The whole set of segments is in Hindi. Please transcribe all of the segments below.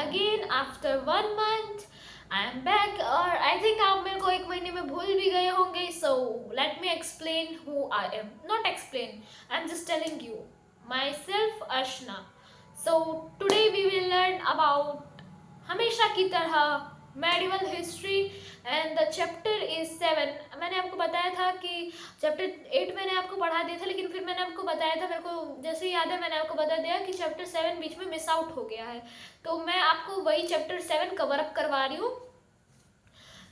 Again after 1 month I am back. और आई थिंक आप मेरे को 1 महीने में भूल भी गए होंगे। So let me explain who I am, not explain, I am just telling you myself Arshana. So today we will learn about हमेशा की तरह medieval history and the chapter is 7। मैंने आपको बताया था कि चैप्टर 8 मैंने आपको पढ़ा दिया था, लेकिन फिर मैंने आपको बताया था, मेरे को जैसे याद है मैंने आपको बता दिया कि चैप्टर 7 बीच में मिस आउट हो गया है, तो मैं आपको वही चैप्टर 7 कवर अप करवा रही हूँ।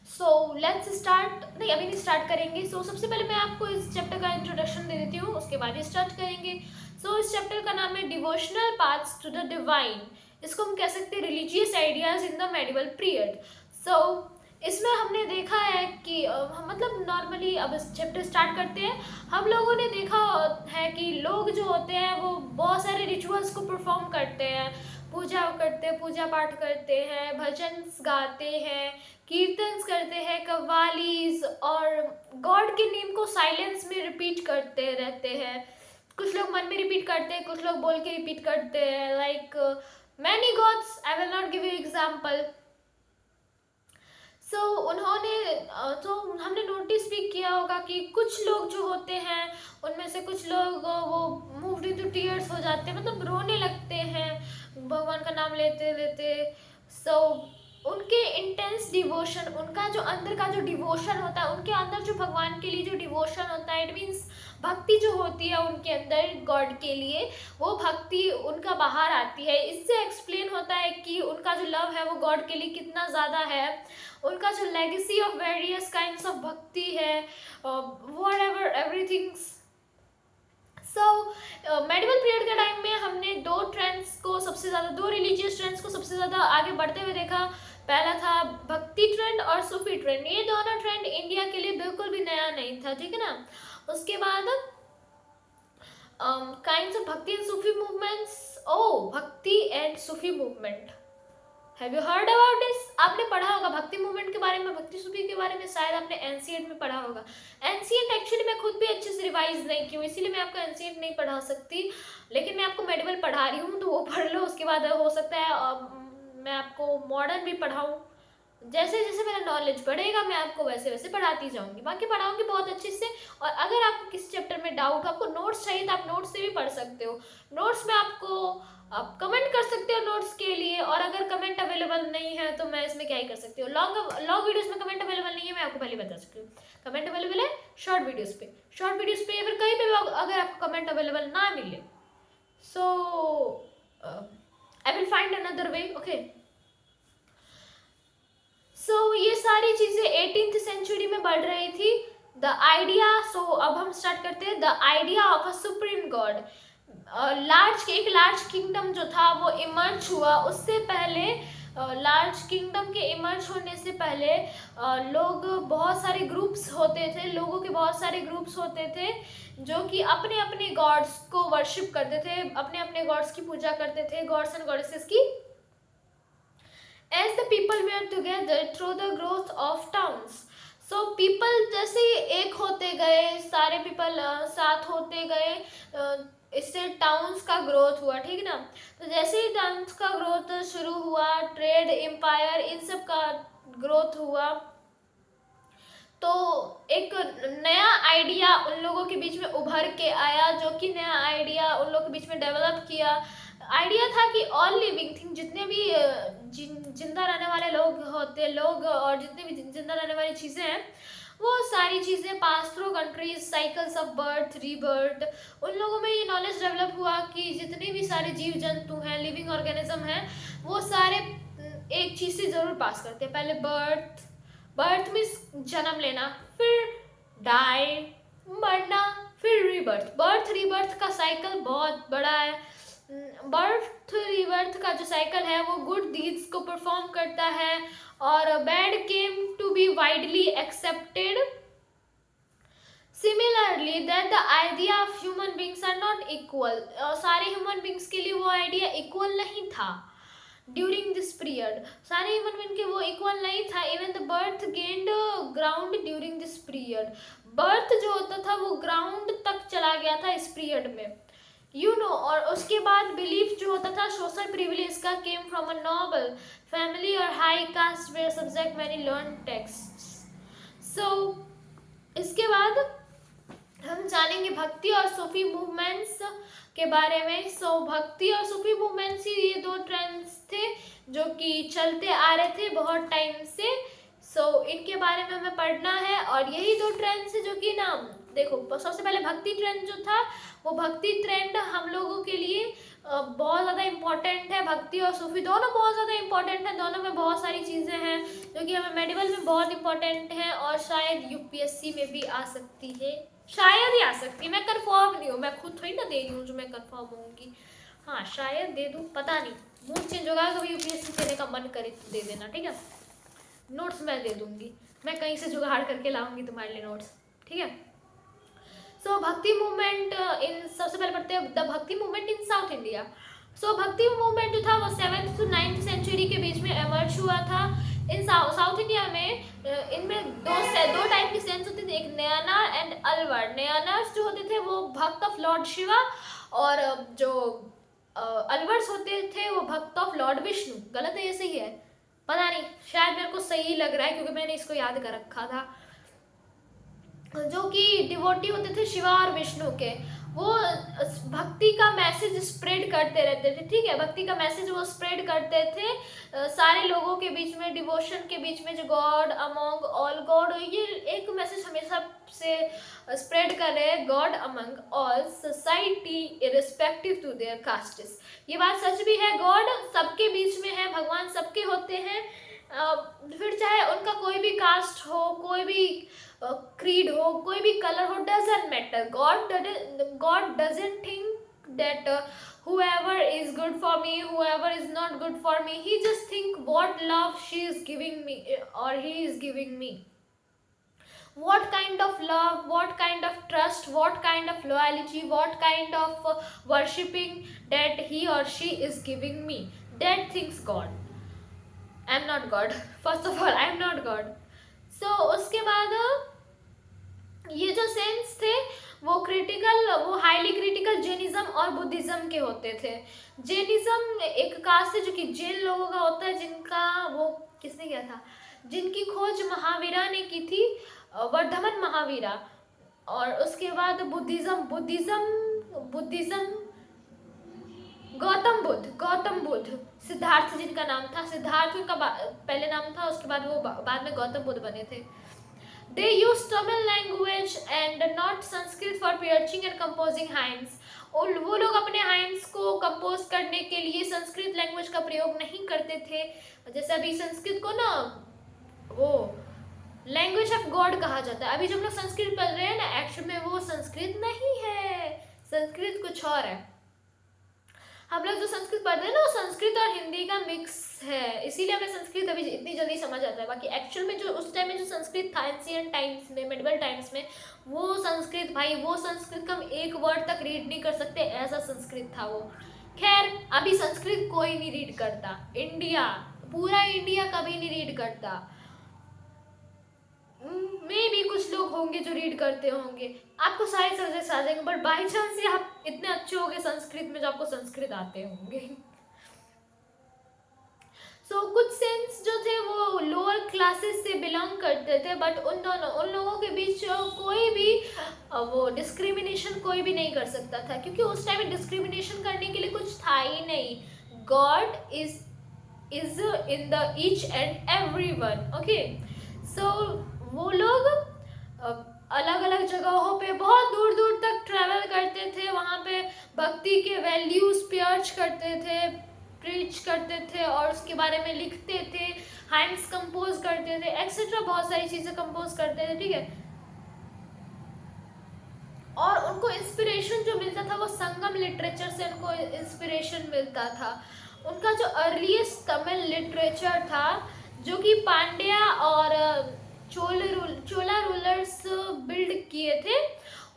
So let's start. नहीं, अभी नहीं स्टार्ट करेंगे। सबसे पहले मैं आपको इस चैप्टर का इंट्रोडक्शन दे देती हूँ, उसके बाद ही स्टार्ट करेंगे। इस चैप्टर का नाम है devotional paths to the divine. इसको हम कह सकते हैं religious ideas in the medieval period. इसमें हमने देखा है कि मतलब नॉर्मली अब इस चैप्टर स्टार्ट करते हैं। हम लोगों ने देखा है कि लोग जो होते हैं वो बहुत सारे रिचुअल्स को परफॉर्म करते हैं, पूजा पाठ करते हैं, भजन गाते हैं, कीर्तन्स करते हैं, कव्वालीज, और गॉड के नेम को साइलेंस में रिपीट करते रहते हैं। कुछ लोग मन में रिपीट करते हैं, कुछ लोग बोल के रिपीट करते हैं, like many gods. I will not give you example. उन्होंने तो हमने नोटिस भी किया होगा कि कुछ लोग जो होते हैं उनमें से कुछ लोग वो मूव्ड इनटू टीयर्स हो जाते हैं, मतलब रोने लगते हैं भगवान का नाम लेते लेते। सो उनके इंटेंस डिवोशन, उनका जो अंदर का जो डिवोशन होता है, उनके अंदर जो भगवान के लिए जो डिवोशन होता है, इट मीन्स भक्ति जो होती है उनके अंदर गॉड के लिए, वो भक्ति उनका बाहर आती है। इससे एक्सप्लेन होता है कि उनका जो लव है वो गॉड के लिए कितना ज़्यादा है, उनका जो legacy of various kinds of भक्ति है, what ever everything's. Medieval period के टाइम में हमने दो ट्रेंड्स को सबसे ज़्यादा, दो रिलीजियस ट्रेंड्स को सबसे ज़्यादा आगे बढ़ते हुए देखा। पहला था भक्ति ट्रेंड और सूफी ट्रेंड। ये दोनों ट्रेंड इंडिया के लिए बिल्कुल भी नया नहीं था, ठीक है ना। उसके बाद काइंड्स ऑफ भक्ति एंड सूफी मूवमेंट्स। ओ, भक्ति and Sufi movement, have you heard about this? आपने पढ़ा होगा भक्ति मूवमेंट के बारे में, भक्ति सूफी के बारे में शायद आपने एनसीएंट में पढ़ा होगा। एनसीएंट एक्चुअली मैं खुद भी अच्छे से रिवाइज नहीं की हूँ, इसीलिए मैं आपको एनसीएंट नहीं पढ़ा सकती, लेकिन मैं आपको मेडिवल पढ़ा रही हूँ, तो वो पढ़ लो। उसके बाद हो सकता है मैं आपको मॉडर्न भी पढ़ाऊँ। जैसे जैसे मेरा नॉलेज बढ़ेगा मैं आपको वैसे वैसे पढ़ाती जाऊंगी, बाकी पढ़ाऊंगी बहुत अच्छे से। और अगर आपको किसी चैप्टर में डाउट, आपको नोट्स चाहिए तो आप नोट्स से भी पढ़ सकते हो। नोट्स में आपको आप कमेंट कर सकते हो नोट्स के लिए, और अगर कमेंट अवेलेबल नहीं है तो मैं इसमें क्या ही कर सकती हूँ। लॉन्ग वीडियोस में कमेंट अवेलेबल नहीं है, मैं आपको पहले बता सकती हूँ। कमेंट अवेलेबल है शॉर्ट वीडियोस पे, या फिर कहीं पे भी अगर आपको कमेंट अवेलेबल ना मिले, so I will find another way, okay. ये सारी चीज़ें 18th सेंचुरी में बढ़ रही थी। द आइडिया, अब हम स्टार्ट करते हैं। The idea of a supreme God, एक लार्ज किंगडम जो था वो इमर्ज हुआ। उससे पहले लार्ज किंगडम के इमर्ज होने से पहले लोग बहुत सारे ग्रुप्स होते थे, लोगों के बहुत सारे ग्रुप्स होते थे जो कि अपने अपने गॉड्स को वर्शिप करते थे, अपने अपने गॉड्स की पूजा करते थे, गॉड्स एंड गॉडेसेस की। As the people were together through the growth of towns, people जैसे ही एक होते गए, सारे पीपल साथ होते गए, इससे टाउन्स का ग्रोथ हुआ, ठीक ना। तो जैसे ही टाउन्स का ग्रोथ शुरू हुआ, ट्रेड, एम्पायर, इन सब का ग्रोथ हुआ, तो एक नया आइडिया उन लोगों के बीच में उभर के आया, जो कि नया आइडिया उन लोगों के बीच में डेवलप किया। आइडिया था कि ऑल लिविंग थिंग, जितने भी जिंदा रहने वाले लोग और जितने भी जिंदा रहने वाली चीज़ें हैं, वो सारी चीज़ें pass through countries, cycles of birth, rebirth. उन लोगों में ये नॉलेज डेवलप हुआ कि जितने भी सारे जीव जंतु हैं, लिविंग ऑर्गेनिज्म हैं, वो सारे एक चीज़ से ज़रूर पास करते हैं। पहले बर्थ मीन्स जन्म लेना, फिर डाई, मरना, फिर रीबर्थ। बर्थ रीबर्थ का साइकिल बहुत बड़ा है। बर्थ रीबर्थ का जो साइकिल है वो गुड डीड्स को परफॉर्म करता है, और bad came to be widely accepted. Similarly that the idea of human beings are not equal, सारे ह्यूमन बींग्स के लिए वो आइडिया इक्वल नहीं था। ड्यूरिंग दिस पीरियड सारे ह्यूमन बींग के वो इक्वल नहीं था। Even the birth gained ground during this period, birth जो होता था वो ग्राउंड तक चला गया था इस पीरियड में। और उसके बाद बिलीफ जो होता था सोशल प्रिविलेज का came from a noble family और high caste where subject many learn text. So इसके बाद हम जानेंगे भक्ति और सूफी मूवमेंट्स के बारे में। सो भक्ति और सूफी मूवमेंट्स ही ये दो ट्रेंड्स थे जो कि चलते आ रहे थे बहुत टाइम से। सो इनके बारे में हमें पढ़ना है और यही दो ट्रेंड्स है जो कि ना देखो, सबसे पहले भक्ति ट्रेंड जो था वो भक्ति ट्रेंड हम लोगों के लिए बहुत ज़्यादा इम्पोर्टेंट है। भक्ति और सूफी दोनों बहुत ज़्यादा इम्पोर्टेंट है, दोनों में बहुत सारी चीज़ें हैं जो कि हमें मेडिकल में बहुत इम्पोर्टेंट है और शायद यूपीएससी में भी आ सकती है, शायद ही आ सकती है, मैं कंफर्म नहीं हूँ, मैं खुद थोड़ी ना दे रही हूँ जो मैं कंफर्म होंगी। हाँ शायद दे दूँ, पता नहीं, मूड चेंज होगा, कभी यूपीएससी देने का मन करे तो दे देना, ठीक है। नोट्स मैं दे दूंगी, मैं कहीं से जुगाड़ करके लाऊंगी तुम्हारे लिए नोट्स, ठीक है। सो भक्ति मूवमेंट इन सबसे पहले पढ़ते हैं द भक्ति मूवमेंट इन साउथ इंडिया। सो भक्ति मूवमेंट जो था वो 7th to 9th सेंचुरी के बीच में एमर्ज हुआ था इन साउथ इंडिया में। इनमें दो टाइप की सेंस होती थी, एक नयानार एंड अलवर। नयानार्स जो होते थे वो भक्त ऑफ लॉर्ड शिवा और जो अलवर्स होते थे वो भक्त ऑफ लॉर्ड विष्णु। गलत है ये सही है पता नहीं, शायद मेरे को सही लग रहा है क्योंकि मैंने इसको याद कर रखा था। जो कि डिवोटी होते थे शिवा और विष्णु के, वो भक्ति का मैसेज स्प्रेड करते रहते थे, ठीक है। भक्ति का मैसेज वो स्प्रेड करते थे सारे लोगों के बीच में, डिवोशन के बीच में, जो गॉड अमंग ऑल गॉड, ये एक मैसेज हमेशा से स्प्रेड कर रहे हैं, god among all society irrespective to their castes. ये बात सच भी है, गॉड सबके बीच में है, भगवान सबके होते हैं, फिर चाहे उनका कोई भी कास्ट हो, कोई भी क्रीड हो, कोई भी कलर हो, doesn't matter. God doesn't think that whoever is good for me, whoever is not good for me, he just think what love she is giving me or he is giving me, what kind of love, what kind of trust, what kind of loyalty, what kind of worshipping that he or she is giving me, that thinks God. I am not God, first of all I am not God. So उसके बाद ये जो सेंस थे वो हाईली क्रिटिकल जैनिज्म और बुद्धिज्म के होते थे। जैनिज्म एक कास्ट है जो कि जैन लोगों का होता है, जिनका वो किसने किया था, जिनकी खोज महावीरा ने की थी, वर्धमान महावीरा। और उसके बाद बुद्धिज्म गौतम बुद्ध, सिद्धार्थ जिनका नाम था, सिद्धार्थ उनका पहले नाम था, उसके बाद वो बाद में गौतम बुद्ध बने थे। They use Tamil language and not Sanskrit for preaching and composing hymns. और वो लोग अपने हाइम्स को कंपोज करने के लिए संस्कृत लैंग्वेज का प्रयोग नहीं करते थे। जैसे अभी संस्कृत को ना वो लैंग्वेज ऑफ गॉड कहा जाता है, अभी जो हम लोग संस्कृत पढ़ रहे हैं ना, एक्चुअल में वो संस्कृत नहीं है, संस्कृत कुछ और है। हम लोग जो संस्कृत पढ़ते हैं ना वो संस्कृत और हिंदी का मिक्स है, इसीलिए हमें संस्कृत अभी इतनी जल्दी समझ आता है। बाकी एक्चुअल में जो उस टाइम में जो संस्कृत था एंशिएंट टाइम्स में, मेडिवल टाइम्स में, वो संस्कृत भाई, वो संस्कृत का हम एक वर्ड तक रीड नहीं कर सकते, ऐसा संस्कृत था वो। खैर अभी संस्कृत कोई नहीं रीड करता, पूरा इंडिया कभी नहीं रीड करता। मे भी कुछ लोग होंगे जो रीड करते होंगे, आपको सारे सब्जेक्ट्स आ जाएंगे, बट बाई चांस से आप इतने अच्छे होंगे संस्कृत में जो आपको संस्कृत आते होंगे। कुछ सेंस जो थे वो लोअर क्लासेस से बिलोंग करते थे, बट उन लोगों के बीच कोई भी वो डिस्क्रिमिनेशन कोई भी नहीं कर सकता था, क्योंकि उस टाइम में डिस्क्रिमिनेशन करने के लिए कुछ था ही नहीं। God is in the each and every one, okay. So वो लोग अलग अलग जगहों पे बहुत दूर दूर तक ट्रैवल करते थे, वहाँ पे भक्ति के वैल्यूज प्रीच करते थे और उसके बारे में लिखते थे, हाइम्स कंपोज करते थे, एक्सेट्रा बहुत सारी चीज़ें कंपोज करते थे, ठीक है। और उनको इंस्पिरेशन जो मिलता था वो संगम लिटरेचर से उनको इंस्पिरेशन मिलता था। उनका जो अर्लीस्ट तमिल लिटरेचर था जो कि पांड्या और चोला रूलर्स बिल्ड किए थे,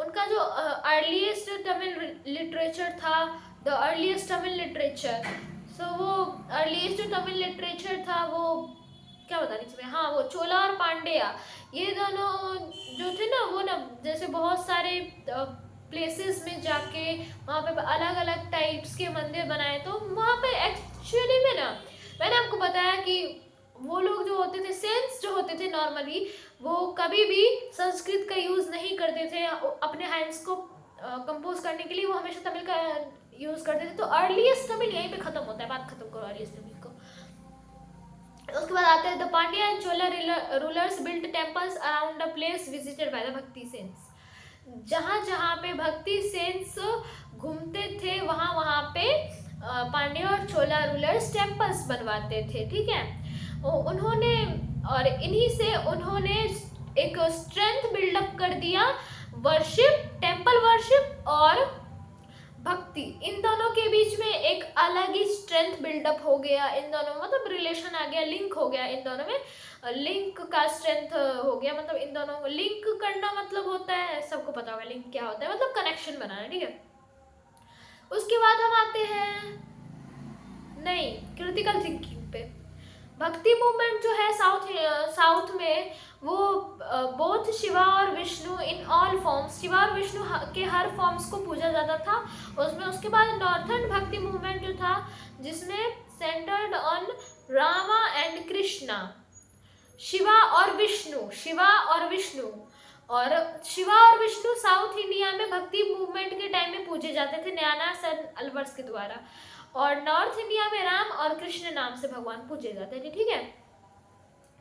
उनका जो अर्लीस्ट तमिल लिटरेचर था, द अर्लीस्ट तमिल लिटरेचर, वो अर्लीस्ट जो तमिल लिटरेचर था वो क्या बता रही थी मैं, हाँ वो चोला और पांड्या, ये दोनों जो थे ना वो ना जैसे बहुत सारे प्लेसेस में जाके वहाँ पे अलग अलग टाइप्स के मंदिर बनाए। तो वहाँ पे एक्चुअली में ना, मैंने आपको बताया कि वो लोग जो होते थे, सेंस जो होते थे नॉर्मली, वो कभी भी संस्कृत का यूज़ नहीं करते थे अपने हैंड्स को कंपोज करने के लिए, वो हमेशा तमिल का यूज़ करते थे। तो अर्लीस्ट तमिल यहीं पे ख़त्म होता है, बात खत्म करो अर्लीस्ट तमिल को। उसके बाद आते हैं the Pandya and Chola rulers built temples around the place visited by the भक्ति सेंस। जहाँ जहाँ पे भक्ति सेंस घूमते थे वहाँ वहाँ पे पांड्या और चोला रूलर्स टेम्पल्स बनवाते थे, ठीक है। उन्होंने, और इन्हीं से उन्होंने एक स्ट्रेंथ बिल्डअप कर दिया, वर्शिप, टेम्पल वर्शिप और भक्ति, इन दोनों के बीच में एक अलग ही स्ट्रेंथ बिल्डअप हो गया। इन दोनों मतलब रिलेशन आ गया, लिंक हो गया, इन दोनों में लिंक का स्ट्रेंथ हो गया। मतलब इन दोनों को लिंक करना मतलब होता है, सबको पता होगा लिंक क्या होता है, मतलब कनेक्शन बनाना, ठीक है। उसके बाद हम आते हैं नहीं क्रिटिकल थिंकिंग पे। भक्ति मूवमेंट जो है साउथ में, वो बोथ शिवा और Vishnu in all forms, Shiva और विष्णु के हर फॉर्म्स को पूजा जाता था उसमें। उसके बाद नॉर्थर्न भक्ति मूवमेंट जो था, जिसमें centred on Rama and Krishna, Shiva और विष्णु, शिवा और विष्णु, और शिवा और विष्णु साउथ इंडिया में भक्ति मूवमेंट के टाइम में पूजे जाते थे नयानार्स एंड अलवर्स के द्वारा, और नॉर्थ इंडिया में राम और कृष्ण नाम से भगवान पूजे जाते थे, ठीक है।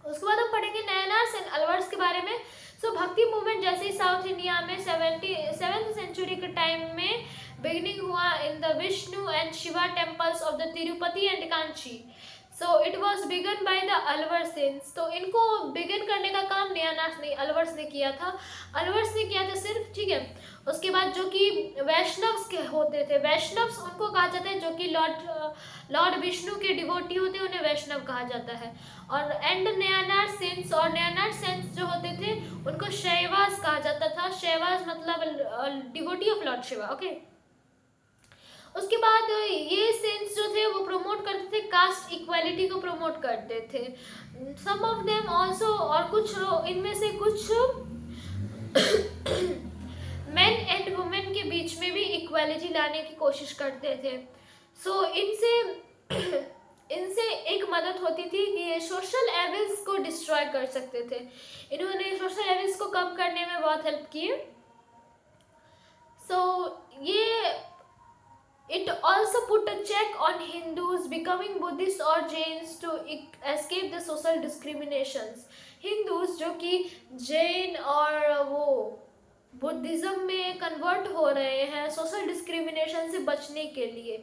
उसके बाद हम पढ़ेंगे नयनार्स एंड अलवर्स के बारे में। सो भक्ति मूवमेंट जैसे ही साउथ इंडिया में 7th सेंचुरी के टाइम में बिगिनिंग हुआ in the Vishnu and Shiva temples of the Tirupati and Kanchi. So it was begun by the Alvar saints. तो इनको बिगिन करने का काम नयानार्स नहीं, अलवर्स ने किया था, अलवर्स ने किया था सिर्फ, ठीक है। उसके बाद जो कि वैष्णव्स के होते थे, वैष्णव्स उनको कहा जाता है जो कि लॉर्ड विष्णु के डिवोटी होते हैं, उन्हें वैष्णव कहा जाता है। और एंड नयानार सेंस, और नयानार सेंस जो होते थे उनको शैवास कहा जाता था। शैवास मतलब devotee of Lord Shiva, okay. उसके बाद ये सेंस जो थे वो प्रमोट करते थे, कास्ट इक्वालिटी को प्रमोट करते थे। सम ऑफ देम आल्सो, और कुछ इनमें से कुछ मेन एंड वुमेन के बीच में भी इक्वालिटी लाने की कोशिश करते थे। सो इनसे एक मदद होती थी कि ये सोशल एविल्स को डिस्ट्रॉय कर सकते थे। इन्होंने सोशल एविल्स को कम करने में बहुत हेल्प की। सो ये it also put a check on Hindus becoming Buddhists or Jains to escape the social discriminations. Hindus जो कि जैन और वो बुद्धिज्म में कन्वर्ट हो रहे हैं सोशल डिस्क्रिमिनेशन से बचने के लिए,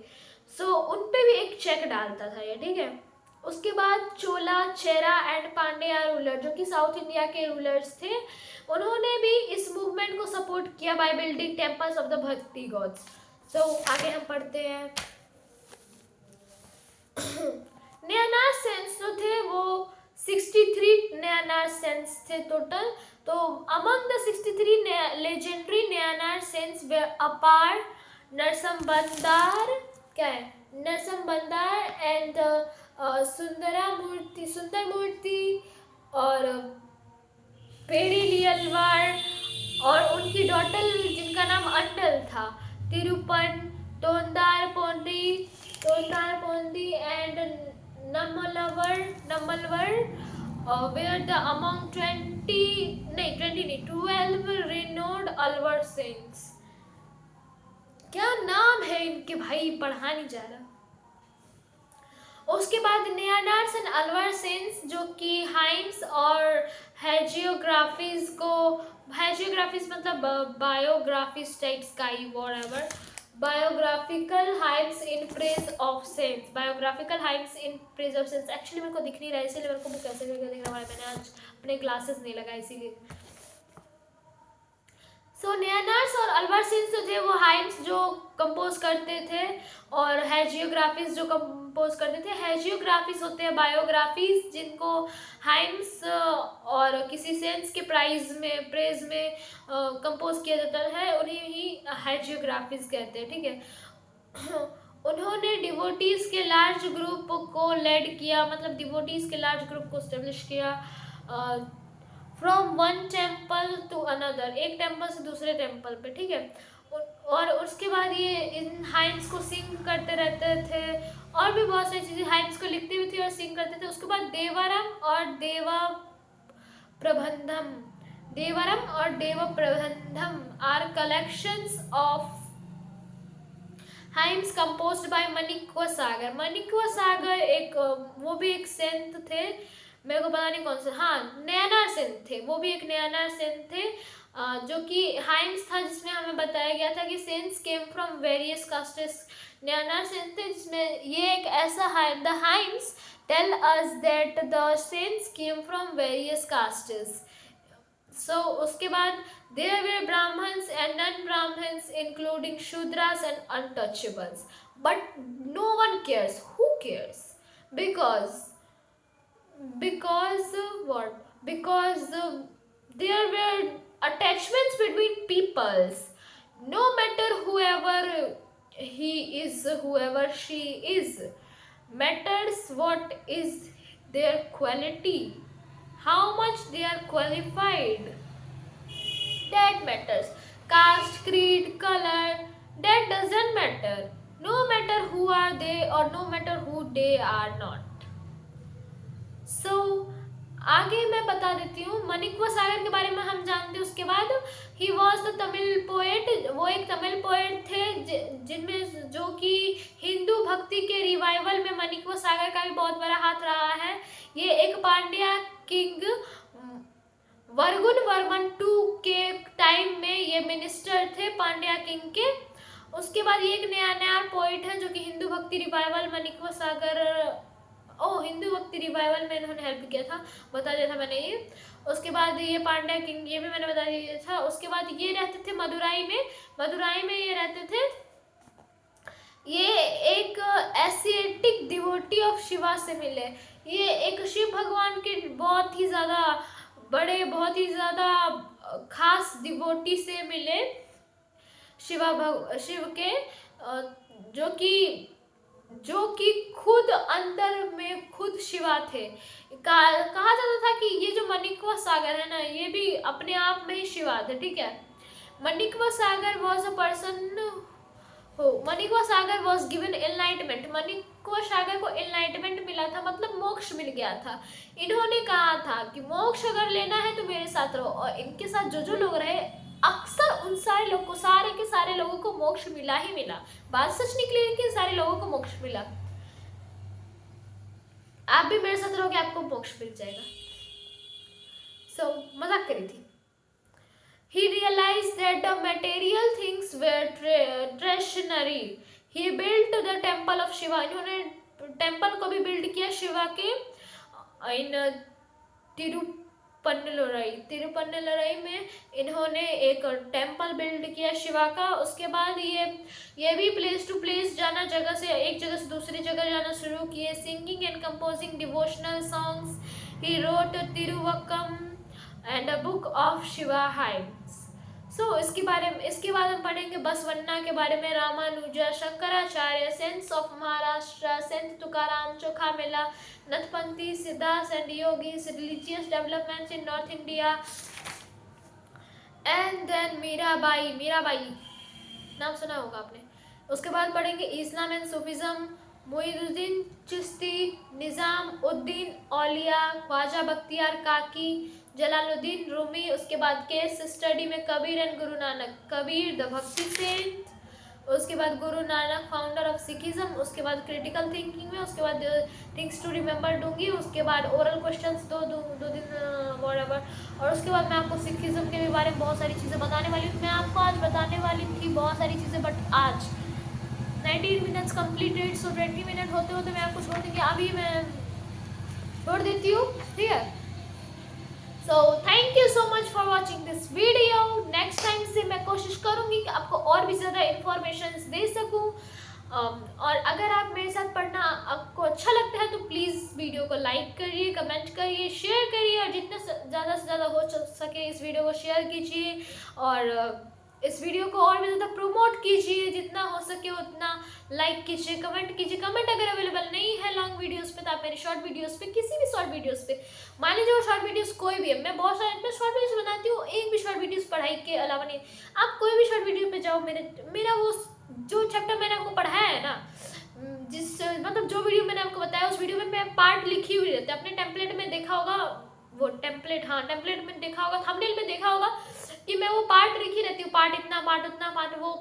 सो उन पे भी एक चेक डालता था ये, ठीक है। उसके बाद चोला, चेरा एंड पांड्या रूलर जो कि साउथ इंडिया के रूलर्स थे, उन्होंने भी इस मूवमेंट को सपोर्ट किया by building temples of the भक्ति गॉड्स। सो आगे हम पढ़ते हैं। नयानार सेंस जो थे वो 63 नयानार सेंस थे टोटल। तो अमंग द 63 लेजेंडरी नयानार सेंस वे अपार नरसंबंदार, क्या है, नरसंबंदार एंड सुंदर मूर्ति और पेरिलियलवार, और उनकी डॉटर जिनका नाम अंडल था, Tiruppan, Thondar Podi and Nammalvar were the among 12 renowned Alvar saints. क्या नाम है इनके भाई, पढ़ा नहीं जा रहा। उसके बाद नयानार्स एंड अलवर सेंस जो कि हाइम्स और हैजियोग्राफीज को, हैजियोग्राफीज मतलब बायोग्राफीज टाइप्स का ही, whatever, biographical hymns in praise of saints, biographical hymns in praise of saints. Actually मेरे को दिख नहीं रहा है इसीलिए मेरे को बुक कैसे करके दिख रहा है, मैंने आज अपने ग्लासेस नहीं लगाए इसीलिए। सो नयानार्स और अलवर सेंस जो थे वो हाइम्स जो कंपोज करते थे और हैजियोग्राफीज जो कंपोज करते थे। हैजियोग्राफीज होते हैं बायोग्राफीज जिनको हाइम्स और किसी सेंस के प्रेज में कंपोज किया जाता है, उन्हें ही हैजियोग्राफीज कहते हैं, ठीक है। उन्होंने डिवोटीज के लार्ज ग्रुप को लेड किया, मतलब डिवोटीज के लार्ज ग्रुप को एस्टेब्लिश किया from one temple to another, एक टेम्पल से दूसरे टेम्पल पे, ठीक है। और उसके बाद ये इन हाइम्स को सिंग करते रहते थे, और भी बहुत सारी चीज़ें हाइम्स को लिखते भी थे और सिंग करते थे। उसके बाद देवारम और प्रबंधम देवरम और Deva Prabandham are collections of hymns composed by Manikya Sagar. Manikya Sagar एक वो भी एक सेंट थे, मेरे को पता नहीं कौन से, हाँ नयनार सेंट थे, वो भी एक नयनार सेंट थे, जो कि हाइम्स था जिसमें हमें बताया गया था कि saints came from various castes. Nayanar saint थे जिसमें ये एक ऐसा the hymns tell us that the saints came from various castes. So उसके बाद there were Brahmins and non-Brahmins including Shudras and untouchables, but no one cares. Who cares? Because what? Because there were attachments between peoples. No matter whoever he is, whoever she is, matters what is their quality, how much they are qualified, that matters. Caste, creed, color, that doesn't matter. No matter who are they or no matter who they are not. So आगे मैं बता देती हूँ माणिक्य सागर के बारे में हम जानते हैं। उसके बाद he was the Tamil poet, वो एक तमिल पोएट थे जिनमें जो कि हिंदू भक्ति के रिवाइवल में माणिक्य सागर का भी बहुत बड़ा हाथ रहा है। ये एक पांड्या किंग वर्गुन वर्मन टू के टाइम में ये मिनिस्टर थे पांड्या किंग के। उसके बाद ये एक नया पोइट है जो कि हिंदू भक्ति रिवाइवल माणिक्य सागर हिंदू भक्ति रिवाइवल में इन्होंने हेल्प किया था, बता दिया था मैंने ये। उसके बाद ये पांड्या किंग, ये भी मैंने बता दिया था। उसके बाद ये रहते थे मदुराई में ये रहते थे। ये एक एशिएटिक डिवोटी ऑफ शिवा से मिले। ये एक शिव भगवान के बहुत ही ज़्यादा बड़े, बहुत ही ज़्यादा खास डिवोटी से मिले, शिव के, जो कि खुद अंदर में खुद शिवा थे। कहा जाता था कि ये जो माणिक्य सागर है ना, ये भी अपने आप में ही शिवा थे, ठीक है। Manikya Sagar was a person Manikya Sagar was given enlightenment. Manikya Sagar को एनलाइटमेंट मिला था, मतलब मोक्ष मिल गया था। इन्होंने कहा था कि मोक्ष अगर लेना है तो मेरे साथ रहो, और इनके साथ जो लोग रहे अक्सर उन सारे लोग को, सारे के सारे लोगों को मोक्ष मिला ही मिला। बात सच निकली, लेकिन सारे लोगों को मोक्ष मिला। आप भी मेरे साथ रहोगे, आपको मोक्ष मिल जाएगा। सो मजाक करी थी। He realized that the material things were treasury. He built the temple of Shiva. इन्होंने टेम्पल को भी बिल्ड किया शिवा के इन तिरुपन्नलुरई में इन्होंने एक टेम्पल बिल्ड किया शिवा का। उसके बाद ये भी प्लेस टू प्लेस जाना, एक जगह से दूसरी जगह जाना शुरू किए। Singing and composing devotional songs. He wrote Tiruvakkam and a book of Shiva hymns. इसके बाद हम पढ़ेंगे बसवन्ना के बारे में, Ramanuja, Shankaracharya, saints of Maharashtra, saint Tukaram, Chokhamela, Nathpanthi, Siddhas and yogis, religious developments in north India, and then Mirabai नाम सुना होगा आपने। उसके बाद पढ़ेंगे Islam and Sufism, Muinuddin Chishti, Nizamuddin Auliya, Khwaja Bakhtiyar Kaki, Jalaluddin Rumi. उसके बाद केस स्टडी में कबीर एंड गुरु नानक, कबीर द भक्ति सेंट। उसके बाद Guru Nanak founder of Sikhism. उसके बाद क्रिटिकल थिंकिंग में, उसके बाद थिंग्स टू रिमेंबर दूंगी। उसके बाद ओरल क्वेश्चंस दो दिन वॉटएवर। और उसके बाद मैं आपको सिखिज्म के भी बारे में बहुत सारी चीज़ें बताने वाली हूँ। मैं आपको आज बताने वाली थी बहुत सारी चीज़ें, बट आज 19 मिनट्स कंप्लीटेड, सो 20 मिनट होते होते मैं आपको छोड़ दूँगी। अभी मैं छोड़ देती हूँ, ठीक है। So thank you so much for watching this video. Next time से मैं कोशिश करूँगी कि आपको और भी ज़्यादा इन्फॉर्मेशन दे सकूँ। और अगर आप मेरे साथ पढ़ना आपको अच्छा लगता है तो प्लीज़ वीडियो को लाइक करिए, कमेंट करिए, शेयर करिए, और जितना ज़्यादा से ज़्यादा हो सके इस वीडियो को शेयर कीजिए, और इस वीडियो को और भी ज़्यादा प्रमोट कीजिए, जितना हो सके उतना लाइक कीजिए, कमेंट कीजिए। कमेंट अगर अवेलेबल नहीं है लॉन्ग वीडियोस पे तो आप मेरे शॉर्ट वीडियोस पे, किसी भी शॉर्ट वीडियोस पे। मान लीजिए वो शॉर्ट वीडियोस कोई भी है, मैं बहुत सारे मैं शॉर्ट वीडियोस बनाती हूँ, एक भी शॉर्ट वीडियोस पढ़ाई के अलावा नहीं। आप कोई भी शॉर्ट वीडियो पे जाओ, मेरा वो जो चैप्टर मैंने आपको पढ़ाया है ना, जिस मतलब जो वीडियो मैंने आपको बताया, उस वीडियो में मैं पार्ट लिखी हुई रहती है। अपने टेम्पलेट में देखा होगा, वो टेम्पलेट, हाँ टेम्पलेट में देखा होगा, थंबनेल में देखा होगा कि मैं वो पार्ट लिखी रहती हूँ, पार्ट इतना, पार्ट उतना,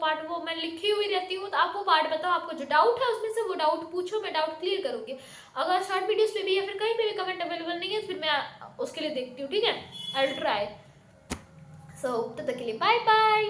पार्ट वो मैं लिखी हुई रहती हूँ। तो आप वो पार्ट बताओ, आपको जो डाउट है उसमें से वो डाउट पूछो, मैं डाउट क्लियर करूँगी। अगर शॉर्ट वीडियोस पे भी या फिर कहीं पे भी कमेंट अवेलेबल नहीं है तो फिर मैं उसके लिए देखती हूँ, ठीक है, आई विल ट्राई। सो तब तक के लिए बाय बाय।